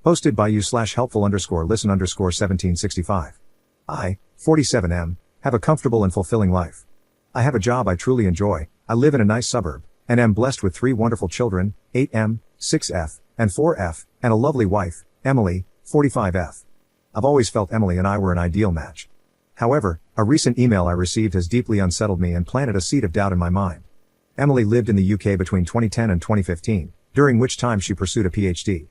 Posted by you/helpful_listen_1765. I, 47M, have a comfortable and fulfilling life. I have a job I truly enjoy, I live in a nice suburb, and am blessed with 3 wonderful children, 8M, 6F, and 4F, and a lovely wife, Emily, 45F. I've always felt Emily and I were an ideal match. However, a recent email I received has deeply unsettled me and planted a seed of doubt in my mind. Emily lived in the UK between 2010 and 2015, during which time she pursued a PhD.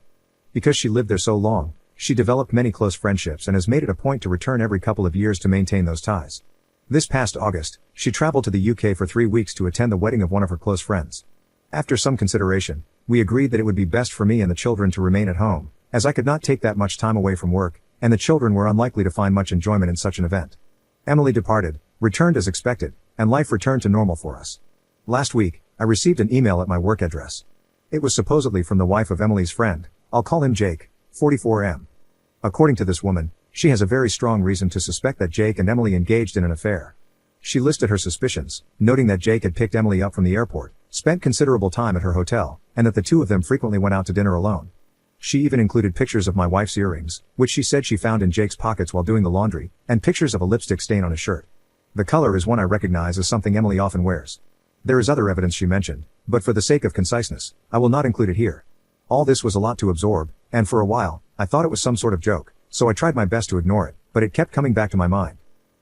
Because she lived there so long, she developed many close friendships and has made it a point to return every couple of years to maintain those ties. This past August, she traveled to the UK for 3 weeks to attend the wedding of one of her close friends. After some consideration, we agreed that it would be best for me and the children to remain at home, as I could not take that much time away from work, and the children were unlikely to find much enjoyment in such an event. Emily departed, returned as expected, and life returned to normal for us. Last week, I received an email at my work address. It was supposedly from the wife of Emily's friend, I'll call him Jake, 44M. According to this woman, she has a very strong reason to suspect that Jake and Emily engaged in an affair. She listed her suspicions, noting that Jake had picked Emily up from the airport, spent considerable time at her hotel, and that the two of them frequently went out to dinner alone. She even included pictures of my wife's earrings, which she said she found in Jake's pockets while doing the laundry, and pictures of a lipstick stain on his shirt. The color is one I recognize as something Emily often wears. There is other evidence she mentioned, but for the sake of conciseness, I will not include it here. All this was a lot to absorb, and for a while, I thought it was some sort of joke, so I tried my best to ignore it, but it kept coming back to my mind.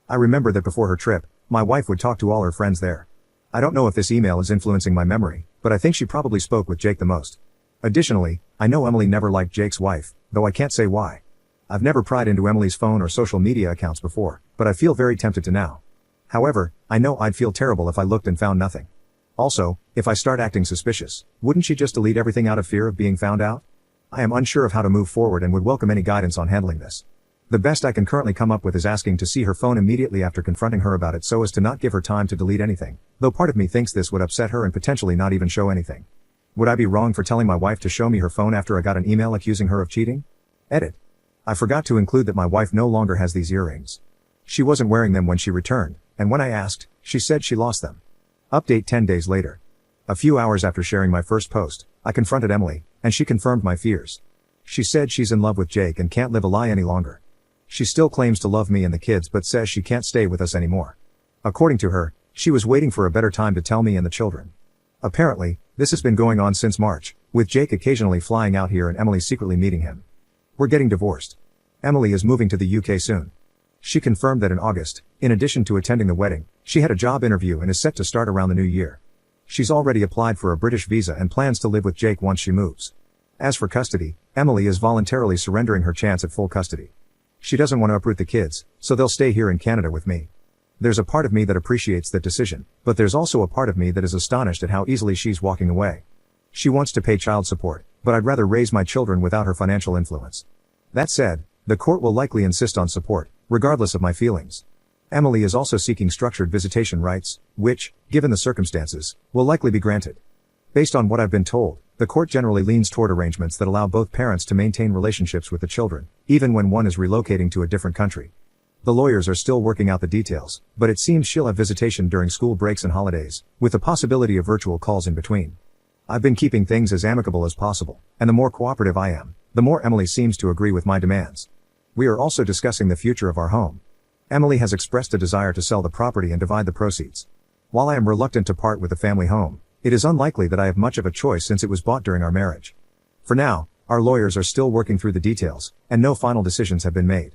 I remember that before her trip, my wife would talk to all her friends there. I don't know if this email is influencing my memory, but I think she probably spoke with Jake the most. Additionally, I know Emily never liked Jake's wife, though I can't say why. I've never pried into Emily's phone or social media accounts before, but I feel very tempted to now. However, I know I'd feel terrible if I looked and found nothing. Also, if I start acting suspicious, wouldn't she just delete everything out of fear of being found out? I am unsure of how to move forward and would welcome any guidance on handling this. The best I can currently come up with is asking to see her phone immediately after confronting her about it so as to not give her time to delete anything, though part of me thinks this would upset her and potentially not even show anything. Would I be wrong for telling my wife to show me her phone after I got an email accusing her of cheating? Edit. I forgot to include that my wife no longer has these earrings. She wasn't wearing them when she returned, and when I asked, she said she lost them. Update 10 days later. A few hours after sharing my first post, I confronted Emily, and she confirmed my fears. She said she's in love with Jake and can't live a lie any longer. She still claims to love me and the kids but says she can't stay with us anymore. According to her, she was waiting for a better time to tell me and the children. Apparently, this has been going on since March, with Jake occasionally flying out here and Emily secretly meeting him. We're getting divorced. Emily is moving to the UK soon. She confirmed that in August, in addition to attending the wedding, she had a job interview and is set to start around the new year. She's already applied for a British visa and plans to live with Jake once she moves. As for custody, Emily is voluntarily surrendering her chance at full custody. She doesn't want to uproot the kids, so they'll stay here in Canada with me. There's a part of me that appreciates that decision, but there's also a part of me that is astonished at how easily she's walking away. She wants to pay child support, but I'd rather raise my children without her financial influence. That said, the court will likely insist on support, regardless of my feelings. Emily is also seeking structured visitation rights, which, given the circumstances, will likely be granted. Based on what I've been told, the court generally leans toward arrangements that allow both parents to maintain relationships with the children, even when one is relocating to a different country. The lawyers are still working out the details, but it seems she'll have visitation during school breaks and holidays, with the possibility of virtual calls in between. I've been keeping things as amicable as possible, and the more cooperative I am, the more Emily seems to agree with my demands. We are also discussing the future of our home. Emily has expressed a desire to sell the property and divide the proceeds. While I am reluctant to part with the family home, it is unlikely that I have much of a choice since it was bought during our marriage. For now, our lawyers are still working through the details, and no final decisions have been made.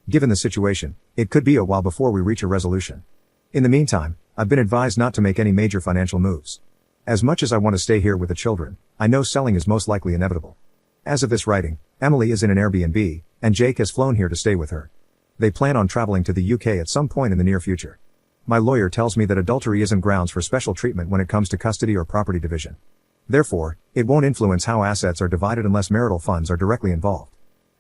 Given the situation, it could be a while before we reach a resolution. In the meantime, I've been advised not to make any major financial moves. As much as I want to stay here with the children, I know selling is most likely inevitable. As of this writing, Emily is in an Airbnb, and Jake has flown here to stay with her. They plan on traveling to the UK at some point in the near future. My lawyer tells me that adultery isn't grounds for special treatment when it comes to custody or property division. Therefore, it won't influence how assets are divided unless marital funds are directly involved.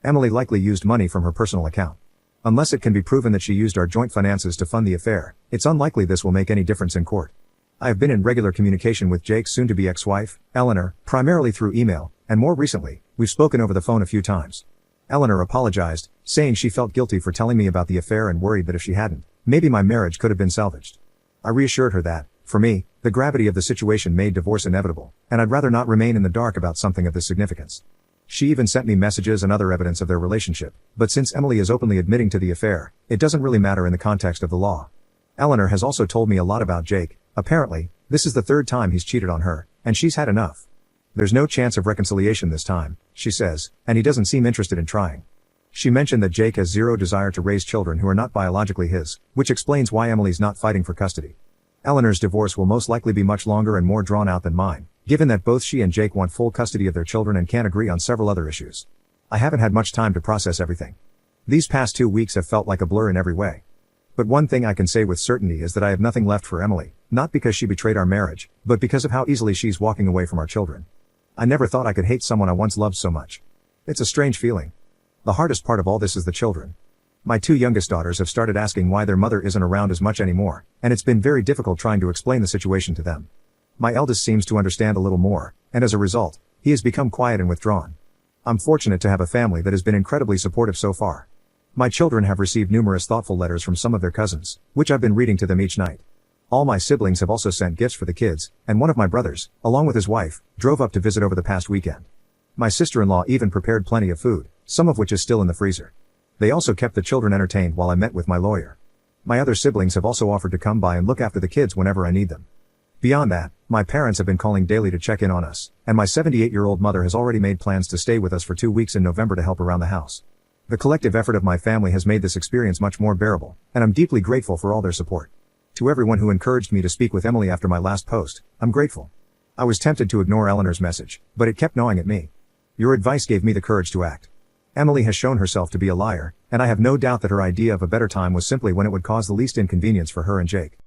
Emily likely used money from her personal account. Unless it can be proven that she used our joint finances to fund the affair, it's unlikely this will make any difference in court. I have been in regular communication with Jake's soon-to-be ex-wife, Eleanor, primarily through email, and more recently, we've spoken over the phone a few times. Eleanor apologized, saying she felt guilty for telling me about the affair and worried that if she hadn't, maybe my marriage could have been salvaged. I reassured her that, for me, the gravity of the situation made divorce inevitable, and I'd rather not remain in the dark about something of this significance. She even sent me messages and other evidence of their relationship, but since Emily is openly admitting to the affair, it doesn't really matter in the context of the law. Eleanor has also told me a lot about Jake. Apparently, this is the third time he's cheated on her, and she's had enough. There's no chance of reconciliation this time, she says, and he doesn't seem interested in trying. She mentioned that Jake has zero desire to raise children who are not biologically his, which explains why Emily's not fighting for custody. Eleanor's divorce will most likely be much longer and more drawn out than mine, given that both she and Jake want full custody of their children and can't agree on several other issues. I haven't had much time to process everything. These past 2 weeks have felt like a blur in every way. But one thing I can say with certainty is that I have nothing left for Emily, not because she betrayed our marriage, but because of how easily she's walking away from our children. I never thought I could hate someone I once loved so much. It's a strange feeling. The hardest part of all this is the children. My 2 youngest daughters have started asking why their mother isn't around as much anymore, and it's been very difficult trying to explain the situation to them. My eldest seems to understand a little more, and as a result, he has become quiet and withdrawn. I'm fortunate to have a family that has been incredibly supportive so far. My children have received numerous thoughtful letters from some of their cousins, which I've been reading to them each night. All my siblings have also sent gifts for the kids, and one of my brothers, along with his wife, drove up to visit over the past weekend. My sister-in-law even prepared plenty of food, some of which is still in the freezer. They also kept the children entertained while I met with my lawyer. My other siblings have also offered to come by and look after the kids whenever I need them. Beyond that, my parents have been calling daily to check in on us, and my 78-year-old mother has already made plans to stay with us for 2 weeks in November to help around the house. The collective effort of my family has made this experience much more bearable, and I'm deeply grateful for all their support. To everyone who encouraged me to speak with Emily after my last post, I'm grateful. I was tempted to ignore Eleanor's message, but it kept gnawing at me. Your advice gave me the courage to act. Emily has shown herself to be a liar, and I have no doubt that her idea of a better time was simply when it would cause the least inconvenience for her and Jake.